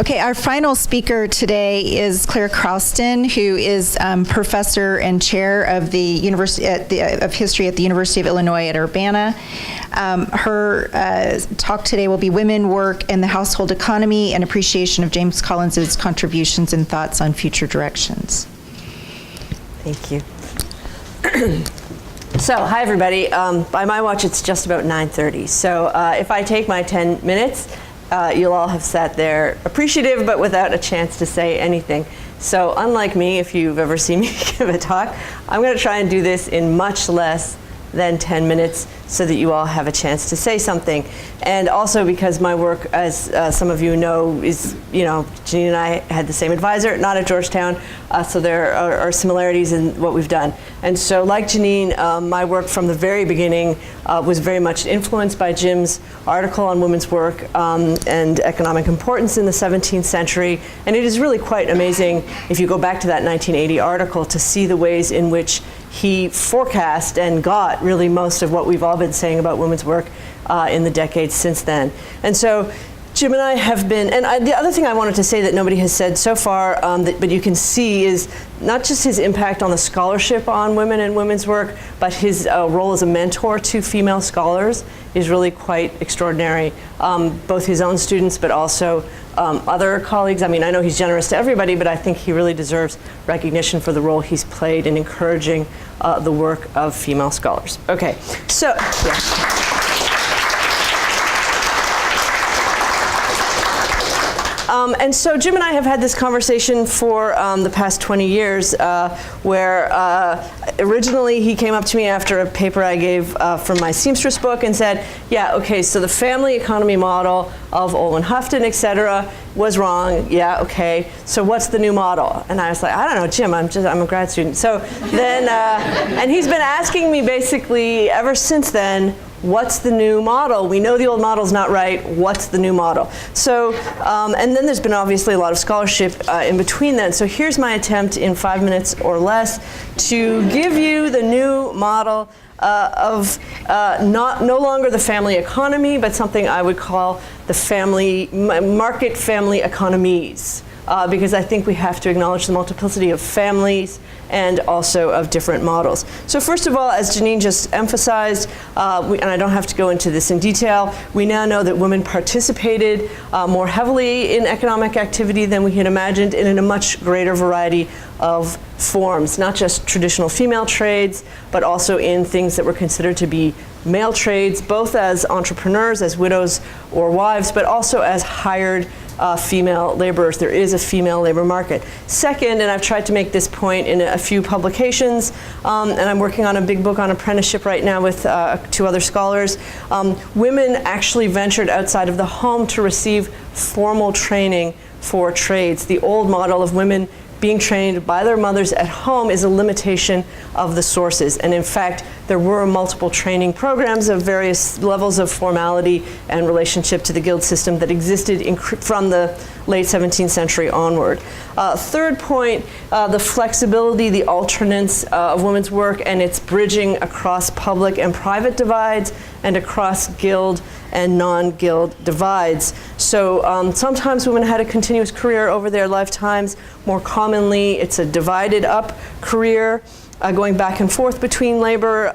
Okay, our final speaker today is Clare Crowston, who is professor and chair of the University of History at the University of Illinois at Urbana. Her talk today will be Women, Work, and the Household Economy, an appreciation of James Collins's contributions and thoughts on future directions. Thank you. So, hi everybody. By my watch, it's just about 9:30. So if I take my 10 minutes, you'll all have sat there appreciative, but without a chance to say anything. So unlike me, if you've ever seen me give a talk, I'm going to try and do this in much less than 10 minutes so that you all have a chance to say something. And also because my work, as some of you know, is, Janine and I had the same advisor, not at Georgetown, so there are similarities in what we've done. And so like Janine, my work from the very beginning was very much influenced by Jim's article on women's work and economic importance in the 17th century. And it is really quite amazing, if you go back to that 1980 article, to see the ways in which he forecast and got really most of what we've all been saying about women's work in the decades since then. And so Jim and I have been, and the other thing I wanted to say that nobody has said so far, but you can see, is not just his impact on the scholarship on women and women's work, but his role as a mentor to female scholars is really quite extraordinary. Both his own students, but also other colleagues. I mean, I know he's generous to everybody, but I think he really deserves recognition for the role he's played in encouraging the work of female scholars. Okay, so, yeah. And so Jim and I have had this conversation for the past 20 years where originally he came up to me after a paper I gave from my seamstress book and said, yeah, okay, so the family economy model of Olwen Houghton, et cetera, was wrong. Yeah, okay, so what's the new model? And I was like, I don't know, Jim, I'm a grad student. So then, and he's been asking me basically ever since then, what's the new model? We know the old model's not right. What's the new model? So, and then there's been obviously a lot of scholarship in between then. So here's my attempt in 5 minutes or less to give you the new model of no longer the family economy, but something I would call the market family economies. Because I think we have to acknowledge the multiplicity of families and also of different models. So first of all, as Janine just emphasized, and I don't have to go into this in detail, we now know that women participated more heavily in economic activity than we had imagined, and in a much greater variety of forms, not just traditional female trades, but also in things that were considered to be male trades, both as entrepreneurs, as widows or wives, but also as hired female laborers. There is a female labor market. Second, and I've tried to make this point in a few publications, and I'm working on a big book on apprenticeship right now with 2 other scholars, women actually ventured outside of the home to receive formal training for trades. The old model of women being trained by their mothers at home is a limitation of the sources. And in fact, there were multiple training programs of various levels of formality and relationship to the guild system that existed from the late 17th century onward. Third point, the flexibility, the alternance of women's work and its bridging across public and private divides and across guild and non-guild divides. So sometimes women had a continuous career over their lifetimes. More commonly, it's a divided up career, going back and forth between labor,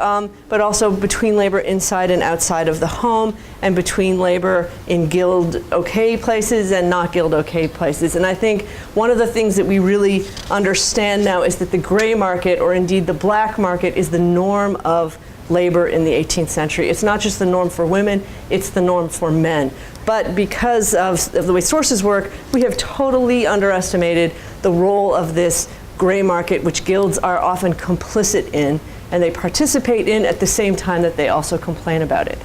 but also between labor inside and outside of the home, and between labor in guild okay places and not guild okay places. And I think one of the things that we really understand now is that the gray market, or indeed the black market, is the norm of labor in the 18th century. It's not just the norm for women, it's the norm for men. But because of the way sources work, we have totally underestimated the role of this gray market, which guilds are often complicit in, and they participate in at the same time that they also complain about it.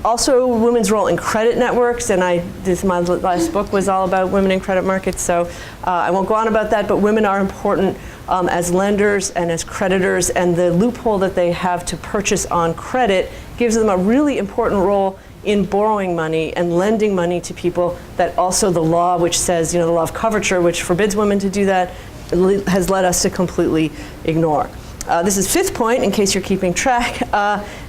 Also, women's role in credit networks, and my last book was all about women in credit markets, so I won't go on about that, but women are important as lenders and as creditors, and the loophole that they have to purchase on credit gives them a really important role in borrowing money and lending money to people that also the law, which says, the law of coverture, which forbids women to do that, has led us to completely ignore. this is fifth point, in case you're keeping track.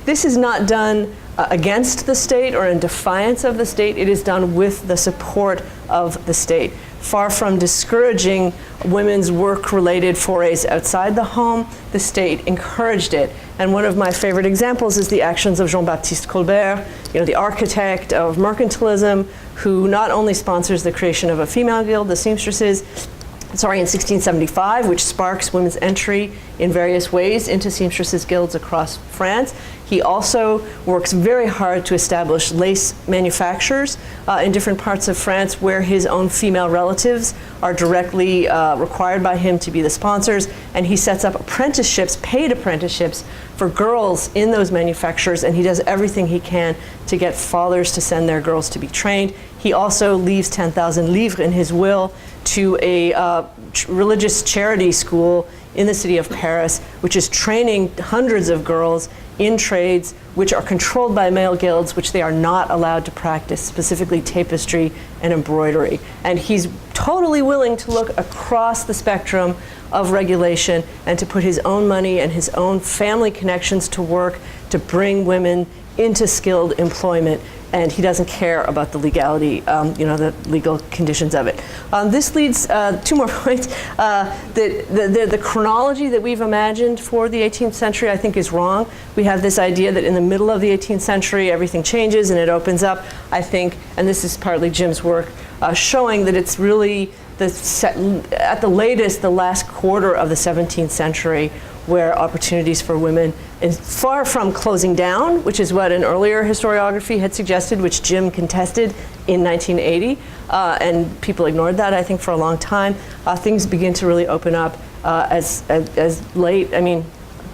This is not done against the state or in defiance of the state. It is done with the support of the state. Far from discouraging women's work-related forays outside the home, the state encouraged it. And one of my favorite examples is the actions of Jean-Baptiste Colbert, the architect of mercantilism, who not only sponsors the creation of a female guild, the seamstresses, in 1675, which sparks women's entry in various ways into seamstresses guilds across France. He also works very hard to establish lace manufacturers in different parts of France where his own female relatives are directly required by him to be the sponsors. And he sets up apprenticeships, paid apprenticeships, for girls in those manufacturers, and he does everything he can to get fathers to send their girls to be trained. He also leaves 10,000 livres in his will to a religious charity school in the city of Paris, which is training hundreds of girls in trades which are controlled by male guilds, which they are not allowed to practice, specifically tapestry and embroidery. And he's totally willing to look across the spectrum of regulation and to put his own money and his own family connections to work to bring women into skilled employment. And he doesn't care about the legality, the legal conditions of it. This leads, two more points. The chronology that we've imagined for the 18th century, I think, is wrong. We have this idea that in the middle of the 18th century, everything changes and it opens up. I think, and this is partly Jim's work, showing that it's really at the latest, the last quarter of the 17th century, where opportunities for women is far from closing down, which is what an earlier historiography had suggested, which Jim contested in 1980, and people ignored that, I think, for a long time. Things begin to really open up as late,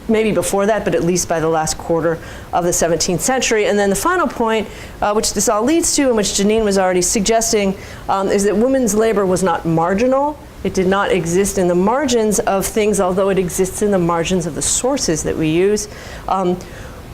maybe before that, but at least by the last quarter of the 17th century. And then the final point, which this all leads to, and which Janine was already suggesting, is that women's labor was not marginal. It did not exist in the margins of things, although it exists in the margins of the sources that we use.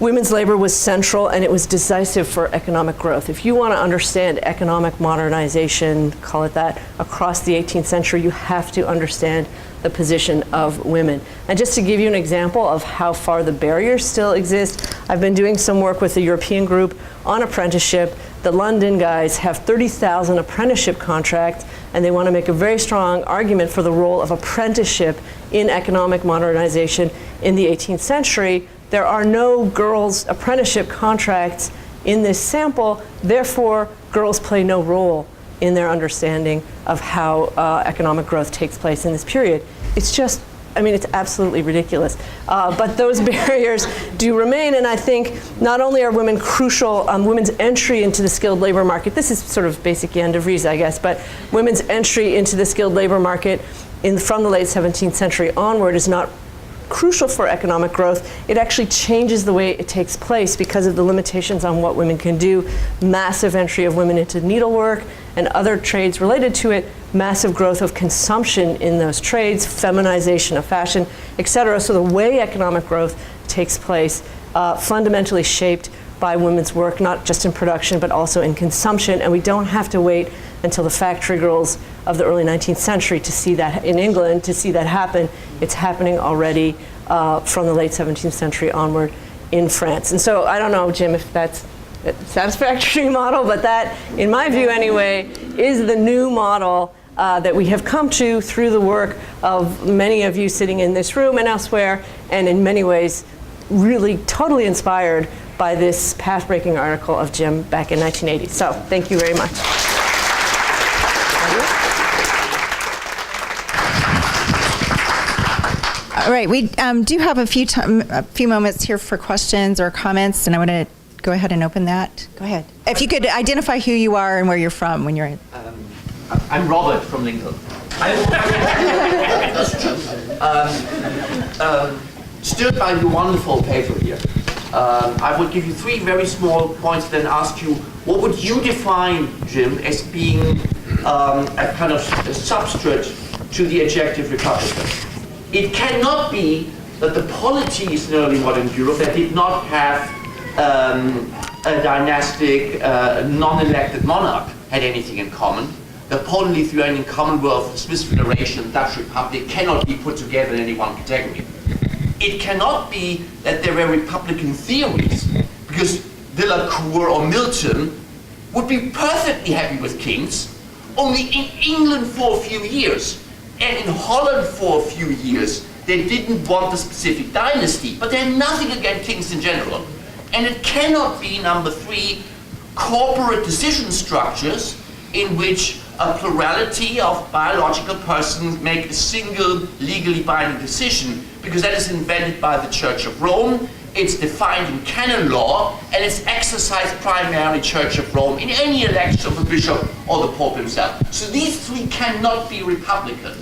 Women's labor was central, and it was decisive for economic growth. If you want to understand economic modernization, call it that, across the 18th century, you have to understand the position of women. And just to give you an example of how far the barriers still exist, I've been doing some work with the European group on apprenticeship. The London guys have 30,000 apprenticeship contracts, and they want to make a very strong argument for the role of apprenticeship in economic modernization in the 18th century. There are no girls' apprenticeship contracts in this sample, therefore girls play no role in their understanding of how economic growth takes place in this period. It's just, it's absolutely ridiculous. But those barriers do remain, and I think not only are women crucial, women's entry into the skilled labor market, this is sort of basic Jan de Vries, I guess, but women's entry into the skilled labor market from the late 17th century onward is not crucial for economic growth. It actually changes the way it takes place because of the limitations on what women can do. Massive entry of women into needlework and other trades related to it, massive growth of consumption in those trades, feminization of fashion, etc. So the way economic growth takes place fundamentally shaped by women's work, not just in production, but also in consumption. And we don't have to wait until the factory girls of the early 19th century to see that in England, to see that happen. It's happening already from the late 17th century onward in France. And so I don't know, Jim, if that's a satisfactory model, but that, in my view anyway, is the new model that we have come to through the work of many of you sitting in this room and elsewhere, and in many ways really totally inspired by this path-breaking article of Jim back in 1980. So thank you very much. All right, we do have a few moments here for questions or comments, and I want to go ahead and open that. Go ahead. If you could identify who you are and where you're from when you're in. I'm Robert from Lincoln. Stirred by your wonderful paper here, I would give you three very small points, then ask you, what would you define, Jim, as being a kind of a substrate to the adjective Republican? It cannot be that the polities in early modern Europe that did not have a dynastic, non-elected monarch had anything in common. The Poland-Lithuanian Commonwealth, the Swiss Federation, Dutch Republic cannot be put together in any one category. It cannot be that there were Republican theories, because Delacour or Milton would be perfectly happy with kings, only in England for a few years, and in Holland for a few years, they didn't want a specific dynasty, but they had nothing against kings in general. And it cannot be, number three, corporate decision structures in which a plurality of biological persons make a single legally binding decision, because that is invented by the Church of Rome, it's defined in canon law, and it's exercised primarily Church of Rome in any election of a bishop or the Pope himself. So these three cannot be Republican.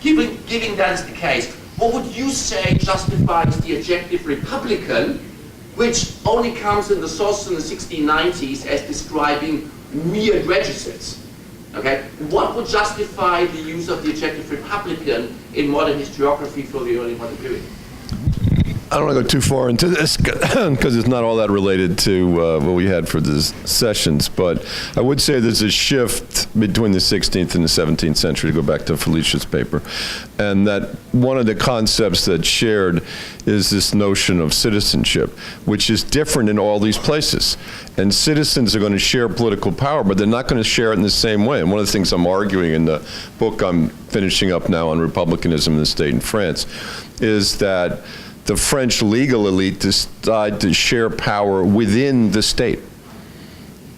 Given that is the case, what would you say justifies the adjective Republican, which only comes in the sources in the 1690s as describing weird regicides? Okay, what would justify the use of the adjective Republican in modern historiography for the early modern period? I don't want to go too far into this because it's not all that related to what we had for the sessions, but I would say there's a shift between the 16th and the 17th century, to go back to Felicia's paper, and that one of the concepts that's shared is this notion of citizenship, which is different in all these places. And citizens are going to share political power, but they're not going to share it in the same way. And one of the things I'm arguing in the book I'm finishing up now on republicanism in the state in France is that the French legal elite decide to share power within the state,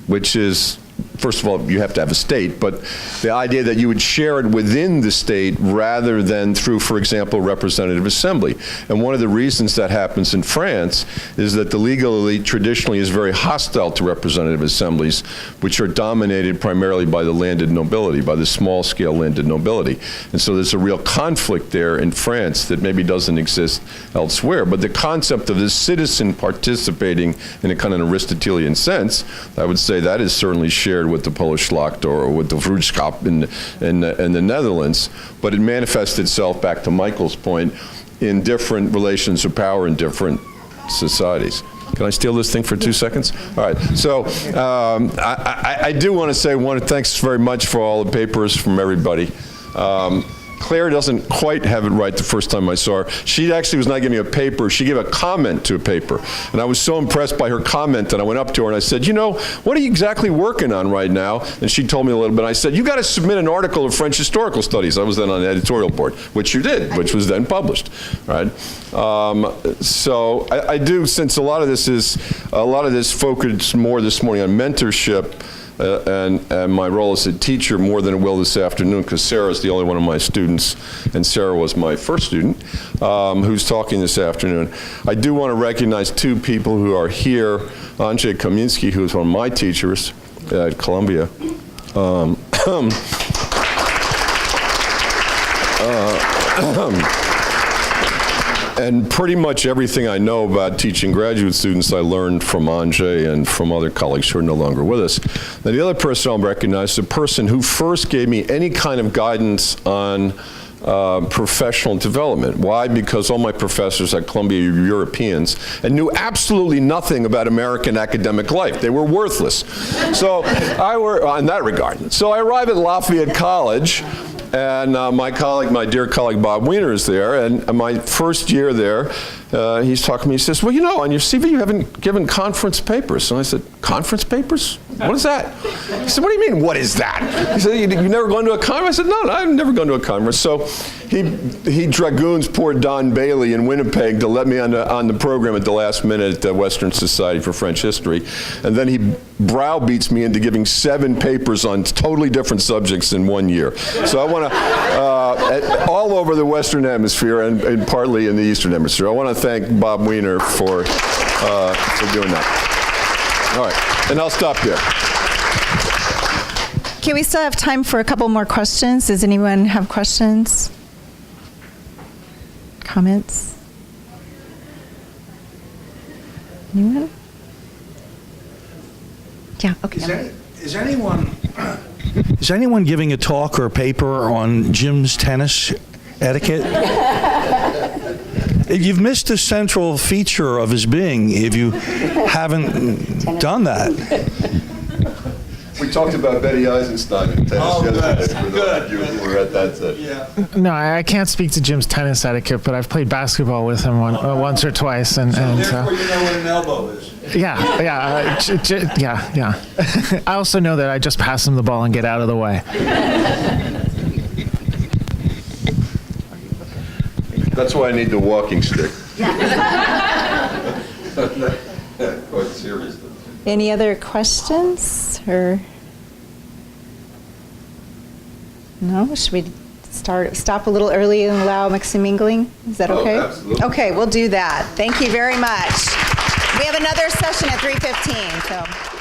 which is, first of all, you have to have a state, but the idea that you would share it within the state rather than through, for example, representative assembly. And one of the reasons that happens in France is that the legal elite traditionally is very hostile to representative assemblies, which are dominated primarily by the landed nobility, by the small-scale landed nobility. And so there's a real conflict there in France that maybe doesn't exist elsewhere. But the concept of the citizen participating in a kind of Aristotelian sense, I would say that is certainly shared with the Polish Slacht or with the Vroedschap in the Netherlands, but it manifests itself, back to Michael's point, in different relations of power in different societies. Can I steal this thing for 2 seconds? All right, so I do want to say thanks very much for all the papers from everybody. Claire doesn't quite have it right the first time I saw her. She actually was not giving me a paper. She gave a comment to a paper. And I was so impressed by her comment that I went up to her and I said, you know, what are you exactly working on right now? And she told me a little bit. I said, you got to submit an article of French historical studies. I was then on the editorial board, which you did, which was then published, right? So I do, since a lot of this focused more this morning on mentorship, and my role as a teacher more than it will this afternoon, because Sarah's the only one of my students, and Sarah was my first student, who's talking this afternoon. I do want to recognize two people who are here. Andrzej Kamiński, who is one of my teachers at Columbia. And pretty much everything I know about teaching graduate students I learned from Andrzej and from other colleagues who are no longer with us. Now, the other person I'll recognize is the person who first gave me any kind of guidance on professional development. Why? Because all my professors at Columbia were Europeans and knew absolutely nothing about American academic life. They were worthless. So in that regard. So I arrive at Lafayette College, and my dear colleague Bob Weiner is there, and my first year there, he's talking to me, he says, well, you know, on your CV you haven't given conference papers. And I said, conference papers? What is that? He said, what do you mean, what is that? He said, you've never gone to a conference? I said, no, I've never gone to a conference. So he dragoons poor Don Bailey in Winnipeg to let me on the program at the last minute at the Western Society for French History. And then he browbeats me into giving 7 papers on totally different subjects in 1 year. So I want to, all over the Western Hemisphere and partly in the Eastern Hemisphere, I want to thank Bob Weiner for doing that. All right, and I'll stop there. Okay, we still have time for a couple more questions. Does anyone have questions? Comments? Anyone? Yeah, okay. Is anyone giving a talk or a paper on Jim's tennis etiquette? You've missed a central feature of his being if you haven't done that. We talked about Betty Eisenstein in tennis yesterday. For those of you who were at that session. Yeah. No, I can't speak to Jim's tennis etiquette, but I've played basketball with him once or twice, and Therefore, you know what an elbow is. yeah. I also know that I just pass him the ball and get out of the way. That's why I need the walking stick. Quite seriously. Any other questions or? No? Should we stop a little early and allow mixing mingling? Is that okay? Absolutely. Okay, we'll do that. Thank you very much. We have another session at 3:15, so.